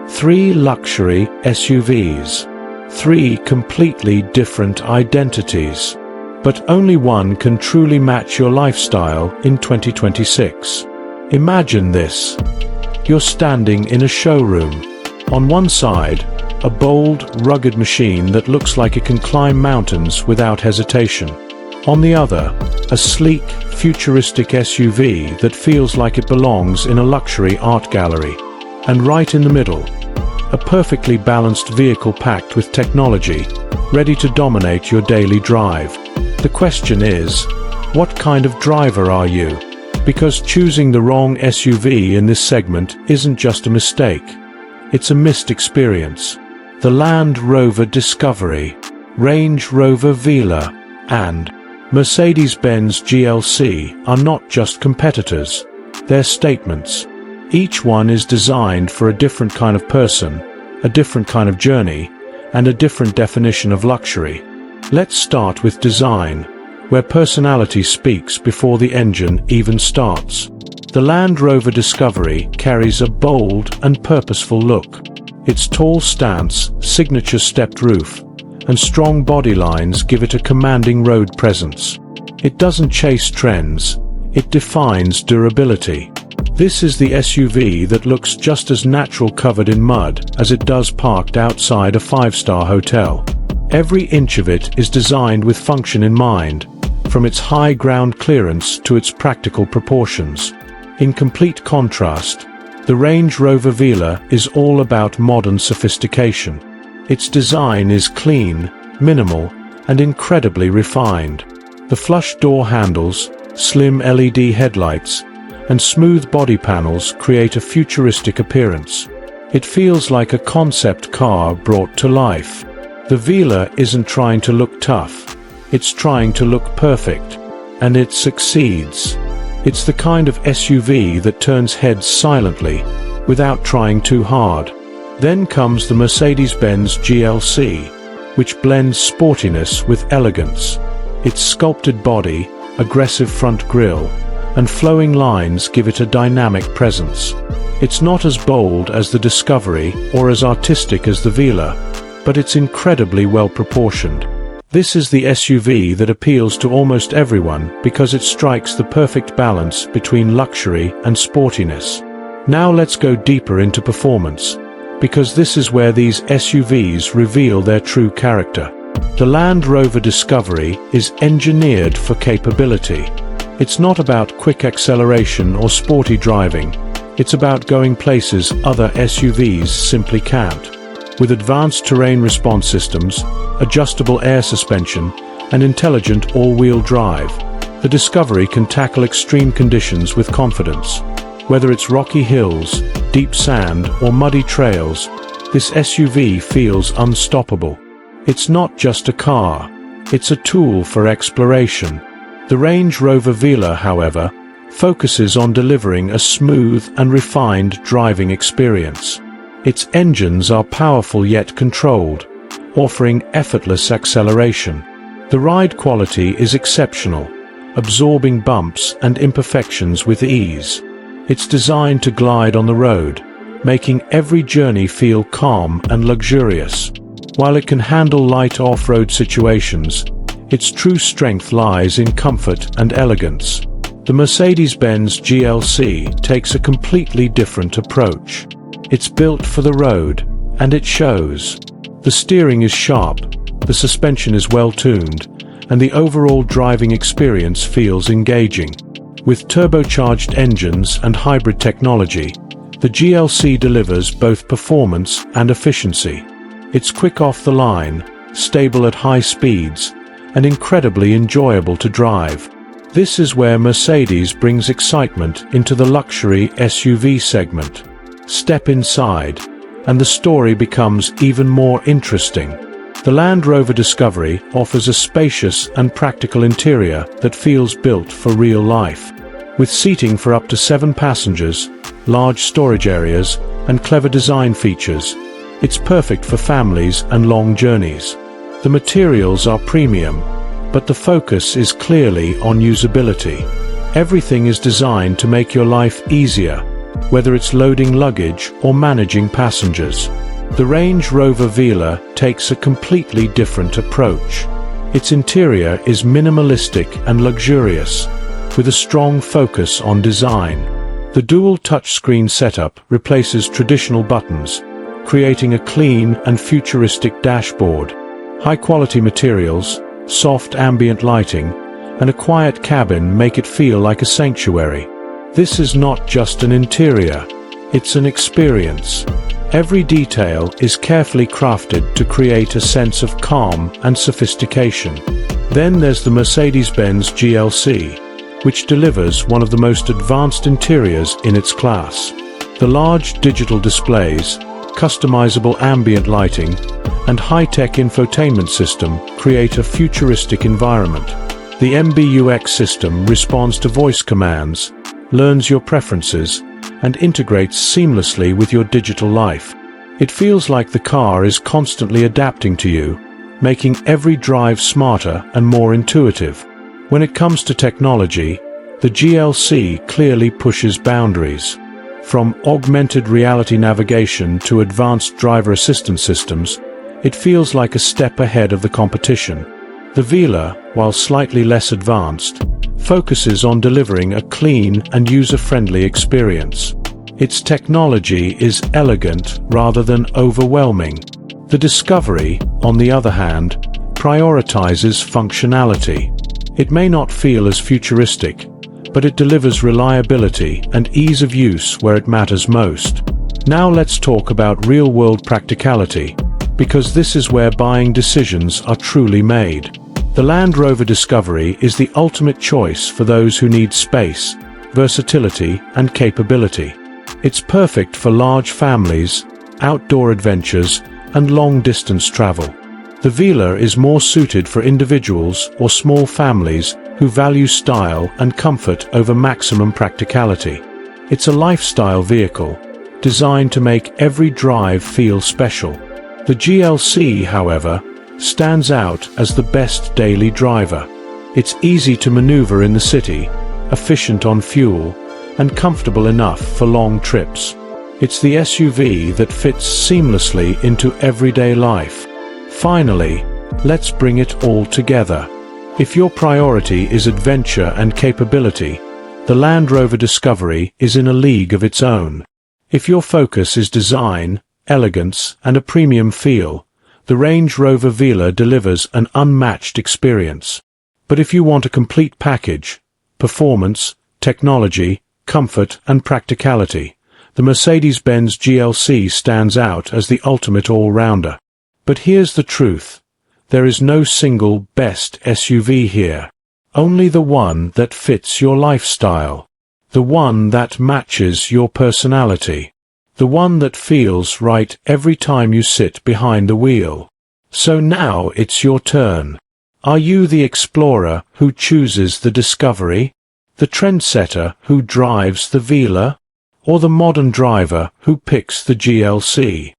3 luxury SUVs. 3 completely different identities. But only one can truly match your lifestyle in 2026. Imagine this. You're standing in a showroom. On one side, a bold, rugged machine that looks like it can climb mountains without hesitation. On the other, a sleek, futuristic SUV that feels like it belongs in a luxury art gallery. And right in the middle, a perfectly balanced vehicle packed with technology, ready to dominate your daily drive. The question is, what kind of driver are you? Because choosing the wrong SUV in this segment isn't just a mistake. It's a missed experience. The Land Rover Discovery, Range Rover Velar, and Mercedes-Benz GLC are not just competitors. They're statements. Each one is designed for a different kind of person, a different kind of journey, and a different definition of luxury. Let's start with design, where personality speaks before the engine even starts. The Land Rover Discovery carries a bold and purposeful look. Its tall stance, signature stepped roof, and strong body lines give it a commanding road presence. It doesn't chase trends, it defines durability. This is the SUV that looks just as natural covered in mud as it does parked outside a 5-star hotel. Every inch of it is designed with function in mind, from its high ground clearance to its practical proportions. In complete contrast, the Range Rover Velar is all about modern sophistication. Its design is clean, minimal, and incredibly refined. The flush door handles, slim LED headlights, and smooth body panels create a futuristic appearance. It feels like a concept car brought to life. The Velar isn't trying to look tough, it's trying to look perfect, and it succeeds. It's the kind of SUV that turns heads silently, without trying too hard. Then comes the Mercedes-Benz GLC, which blends sportiness with elegance. Its sculpted body, aggressive front grille, and flowing lines give it a dynamic presence. It's not as bold as the Discovery or as artistic as the Velar, but it's incredibly well proportioned. This is the SUV that appeals to almost everyone because it strikes the perfect balance between luxury and sportiness. Now let's go deeper into performance, because this is where these SUVs reveal their true character. The Land Rover Discovery is engineered for capability. It's not about quick acceleration or sporty driving. It's about going places other SUVs simply can't. With advanced terrain response systems, adjustable air suspension, and intelligent all-wheel drive, the Discovery can tackle extreme conditions with confidence. Whether it's rocky hills, deep sand, or muddy trails, this SUV feels unstoppable. It's not just a car, it's a tool for exploration. The Range Rover Velar, however, focuses on delivering a smooth and refined driving experience. Its engines are powerful yet controlled, offering effortless acceleration. The ride quality is exceptional, absorbing bumps and imperfections with ease. It's designed to glide on the road, making every journey feel calm and luxurious. While it can handle light off-road situations, its true strength lies in comfort and elegance. The Mercedes-Benz GLC takes a completely different approach. It's built for the road, and it shows. The steering is sharp, the suspension is well-tuned, and the overall driving experience feels engaging. With turbocharged engines and hybrid technology, the GLC delivers both performance and efficiency. It's quick off the line, stable at high speeds, and incredibly enjoyable to drive. This is where Mercedes brings excitement into the luxury SUV segment. Step inside, and the story becomes even more interesting. The Land Rover Discovery offers a spacious and practical interior that feels built for real life. With seating for up to 7 passengers, large storage areas, and clever design features, it's perfect for families and long journeys. The materials are premium, but the focus is clearly on usability. Everything is designed to make your life easier, whether it's loading luggage or managing passengers. The Range Rover Velar takes a completely different approach. Its interior is minimalistic and luxurious, with a strong focus on design. The dual touchscreen setup replaces traditional buttons, creating a clean and futuristic dashboard. High-quality materials, soft ambient lighting, and a quiet cabin make it feel like a sanctuary. This is not just an interior, it's an experience. Every detail is carefully crafted to create a sense of calm and sophistication. Then there's the Mercedes-Benz GLC, which delivers one of the most advanced interiors in its class. The large digital displays, customizable ambient lighting, and high-tech infotainment system create a futuristic environment. The MBUX system responds to voice commands, learns your preferences, and integrates seamlessly with your digital life. It feels like the car is constantly adapting to you, making every drive smarter and more intuitive. When it comes to technology, the GLC clearly pushes boundaries. From augmented reality navigation to advanced driver assistance systems, it feels like a step ahead of the competition. The Velar, while slightly less advanced, focuses on delivering a clean and user-friendly experience. Its technology is elegant rather than overwhelming. The Discovery, on the other hand, prioritizes functionality. It may not feel as futuristic, but it delivers reliability and ease of use where it matters most. Now let's talk about real-world practicality, because this is where buying decisions are truly made. The Land Rover Discovery is the ultimate choice for those who need space, versatility, and capability. It's perfect for large families, outdoor adventures, and long-distance travel. The Velar is more suited for individuals or small families who value style and comfort over maximum practicality. It's a lifestyle vehicle, designed to make every drive feel special. The GLC, however, stands out as the best daily driver. It's easy to maneuver in the city, efficient on fuel, and comfortable enough for long trips. It's the SUV that fits seamlessly into everyday life. Finally, let's bring it all together. If your priority is adventure and capability, the Land Rover Discovery is in a league of its own. If your focus is design, elegance, and a premium feel, the Range Rover Velar delivers an unmatched experience. But if you want a complete package, performance, technology, comfort, and practicality, the Mercedes-Benz GLC stands out as the ultimate all-rounder. But here's the truth. There is no single best SUV here. Only the one that fits your lifestyle. The one that matches your personality. The one that feels right every time you sit behind the wheel. So now it's your turn. Are you the explorer who chooses the Discovery? The trendsetter who drives the Velar? Or the modern driver who picks the GLC?